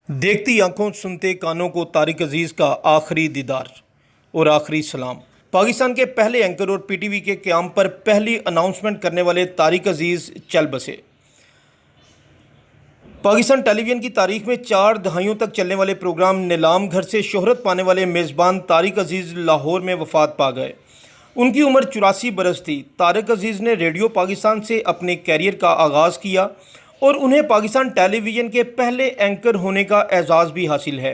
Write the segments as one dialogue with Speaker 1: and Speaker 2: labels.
Speaker 1: देखती आंखों सुनते कानों को तारिक अजीज़ का आखिरी दीदार और आखिरी सलाम। पाकिस्तान के पहले एंकर और पीटीवी के क़याम पर पहली अनाउंसमेंट करने वाले तारिक अजीज़ चल बसे। पाकिस्तान टेलीविज़न की तारीख में 4 दहाइयों तक चलने वाले प्रोग्राम नीलाम घर से शोहरत पाने वाले मेज़बान तारिक अजीज़ लाहौर में वफ़ात पा गए। उनकी उम्र 84 बरस थी। तारिक अजीज़ ने रेडियो पाकिस्तान से अपने कैरियर का आगाज़ किया और उन्हें पाकिस्तान टेलीविज़न के पहले एंकर होने का एजाज़ भी हासिल है।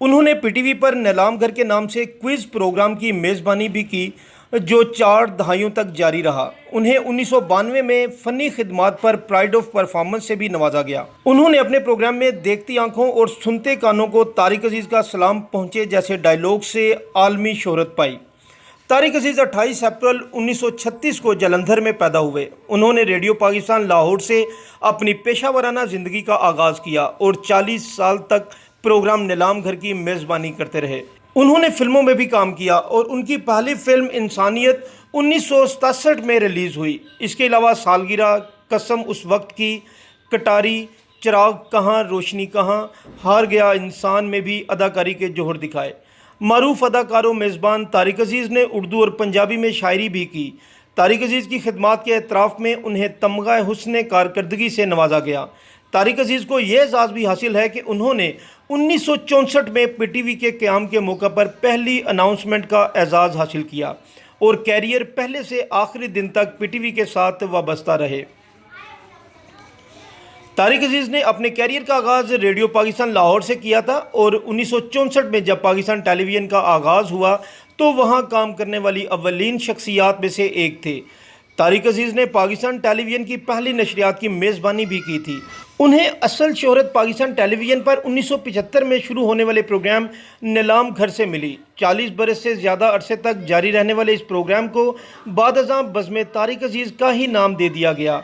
Speaker 1: उन्होंने पीटीवी पर नीलाम घर के नाम से क्विज़ प्रोग्राम की मेज़बानी भी की, जो 4 दहाइयों तक जारी रहा। उन्हें 1992 में फ़नी खिदमात पर प्राइड ऑफ परफॉर्मेंस से भी नवाजा गया। उन्होंने अपने प्रोग्राम में देखती आंखों और सुनते कानों को तारिक अजीज़ का सलाम पहुँचे जैसे डायलॉग से आलमी शोहरत पाई। तारिक अजीज़ 28 अप्रैल 1936 को जलंधर में पैदा हुए। उन्होंने रेडियो पाकिस्तान लाहौर से अपनी पेशा वराना ज़िंदगी का आगाज़ किया और 40 साल तक प्रोग्राम नीलाम घर की मेज़बानी करते रहे। उन्होंने फिल्मों में भी काम किया और उनकी पहली फिल्म इंसानियत 1967 में रिलीज़ हुई। इसके अलावा सालगिरह, कसम उस वक्त की, कटारी, चिराग कहाँ रोशनी कहाँ, हार गया इंसान में भी अदाकारी के जोहर दिखाए। मारूफ अदाकार व मेज़बान तारिक अजीज़ ने उर्दू और पंजाबी में शायरी भी की। तारिक अजीज़ की खिदमात के एतराफ़ में उन्हें तमगा हुस्न कारकर्दगी से नवाजा गया। तारिक अजीज़ को यह एजाज़ भी हासिल है कि उन्होंने 1964 में पीटीवी के क़याम के मौका पर पहली अनाउंसमेंट का एजाज़ हासिल किया और कैरियर पहले से आखिरी दिन तक पीटीवी के साथ वाबस्ता रहे। तारिक अजीज़ ने अपने कैरियर का आगाज़ रेडियो पाकिस्तान लाहौर से किया था और 1964 में जब पाकिस्तान टेलीविज़न का आगाज़ हुआ तो वहां काम करने वाली अव्वलीन शख्सियात में से एक थे। तारिक अजीज़ ने पाकिस्तान टेलीविज़न की पहली नशरियात की मेज़बानी भी की थी। उन्हें असल शोहरत पाकिस्तान टेलीविज़न पर 1975 में शुरू होने वाले प्रोग्राम नीलाम घर से मिली। 40 बरस से ज़्यादा अरसे तक जारी रहने वाले इस प्रोग्राम को बाद-अज़ां बज़्म तारिक अजीज़ का ही नाम दे दिया गया।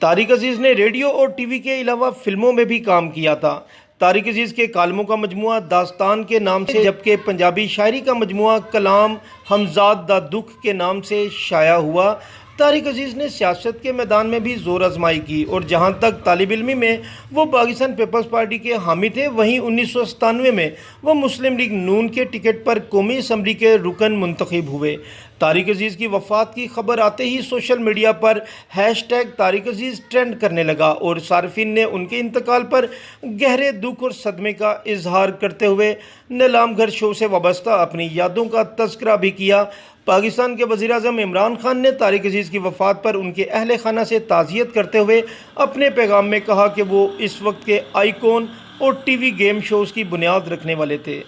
Speaker 1: तारिक अजीज़ ने रेडियो और टीवी के अलावा फिल्मों में भी काम किया था। तारिक अजीज़ के कालमों का मजमुआ दास्तान के नाम से, जबकि पंजाबी शायरी का मजमुआ कलाम हमजाद दा दुख के नाम से शाया हुआ। तारिक अजीज़ ने सियासत के मैदान में भी ज़ोर आजमाई की और जहाँ तक तालिब इल्मी में वो पाकिस्तान पीपल्स पार्टी के हामी थे, वहीं 1997 में वो मुस्लिम लीग नून के टिकट पर कौमी असम्बली के रुकन मुंतखब हुए। तारिक अजीज़ की वफ़ात की खबर आते ही सोशल मीडिया पर हैशटैग तारिक अजीज़ ट्रेंड करने लगा और सार्फिन ने उनके इंतकाल पर गहरे दुख और सदमे का इजहार करते हुए नीलाम घर शो से वाबस्ता अपनी यादों का तज़किरा भी किया। पाकिस्तान के वज़ीर-ए-आज़म इमरान खान ने तारिक अजीज़ की वफ़ात पर उनके अहले खाना से ताज़ियत करते हुए अपने पैगाम में कहा कि वो इस वक्त के आइकॉन और टीवी गेम शोज़ की बुनियाद रखने वाले थे।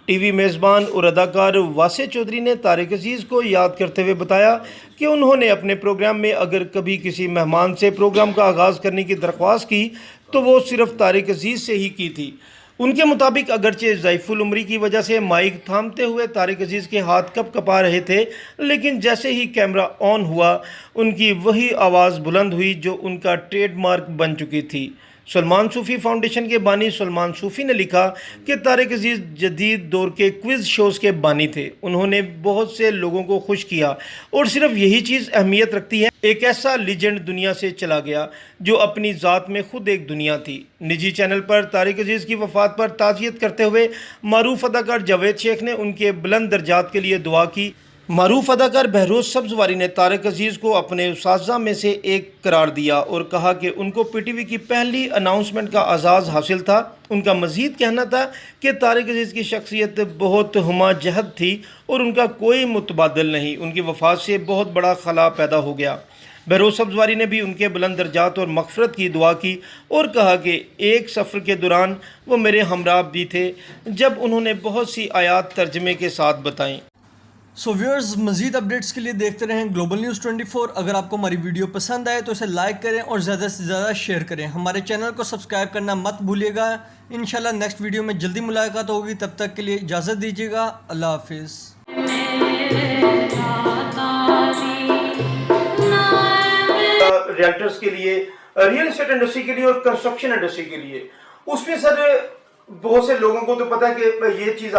Speaker 1: टीवी मेज़बान और अदाकार वासे चौधरी ने तारिक अजीज़ को याद करते हुए बताया कि उन्होंने अपने प्रोग्राम में अगर कभी किसी मेहमान से प्रोग्राम का आगाज़ करने की दरख्वास्त की तो वो सिर्फ़ तारिक अजीज़ से ही की थी। उनके मुताबिक अगरचे ज़ईफ़ुल उम्री की वजह से माइक थामते हुए तारिक अजीज़ के हाथ कप कपा रहे थे, लेकिन जैसे ही कैमरा ऑन हुआ उनकी वही आवाज़ बुलंद हुई जो उनका ट्रेडमार्क बन चुकी थी। सलमान सूफ़ी फाउंडेशन के बानी सलमान सूफ़ी ने लिखा कि तारिक अजीज़ जदीद दौर के क्विज़ शोज़ के बानी थे। उन्होंने बहुत से लोगों को खुश किया और सिर्फ यही चीज़ अहमियत रखती है। एक ऐसा लीजेंड दुनिया से चला गया जो अपनी ज़ात में खुद एक दुनिया थी। निजी चैनल पर तारिक अजीज़ की वफ़ात पर ताज़ियत करते हुए मारूफ अदाकार जावेद शेख ने उनके बुलंद दर्जात के लिए दुआ की। मारूफ अदाकार बहरोज़ सब्ज़वारी ने तारिक अजीज़ को अपने उस्ताज़ा में से एक करार दिया और कहा कि उनको पीटीवी की पहली अनाउंसमेंट का एजाज़ हासिल था। उनका मज़ीद कहना था कि तारिक अजीज़ की शख्सियत बहुत हुमा जहद थी और उनका कोई मुतबादिल नहीं। उनकी वफ़ात से बहुत बड़ा खला पैदा हो गया। बहरोज़ सब्ज़वारी ने भी उनके बुलंद दर्जात और मग़फ़िरत की दुआ की और कहा कि एक सफ़र के दौरान वो मेरे हमरा भी थे जब उन्होंने बहुत सी आयात तर्जमे के साथ बताईं।
Speaker 2: सो व्यूअर्स, मज़ीद अपडेट्स के लिए देखते रहें ग्लोबल न्यूज़ 24। अगर आपको हमारी वीडियो पसंद आए तो इसे लाइक करें और ज़्यादा से ज़्यादा शेयर करें। हमारे चैनल को सब्सक्राइब करना मत भूलिएगा। इंशाल्लाह नेक्स्ट वीडियो में जल्दी मुलाकात होगी। तब तक के लिए इजाज़त दीजिएगा। अल्लाह हाफिज़।
Speaker 1: रियल्टर्स के लिए, रियल एस्टेट इंडस्ट्री के लिए और कंस्ट्रक्शन इंडस्ट्री के लिए, उसमें सर बहुत से लोगों को तो पता है कि ये चीज़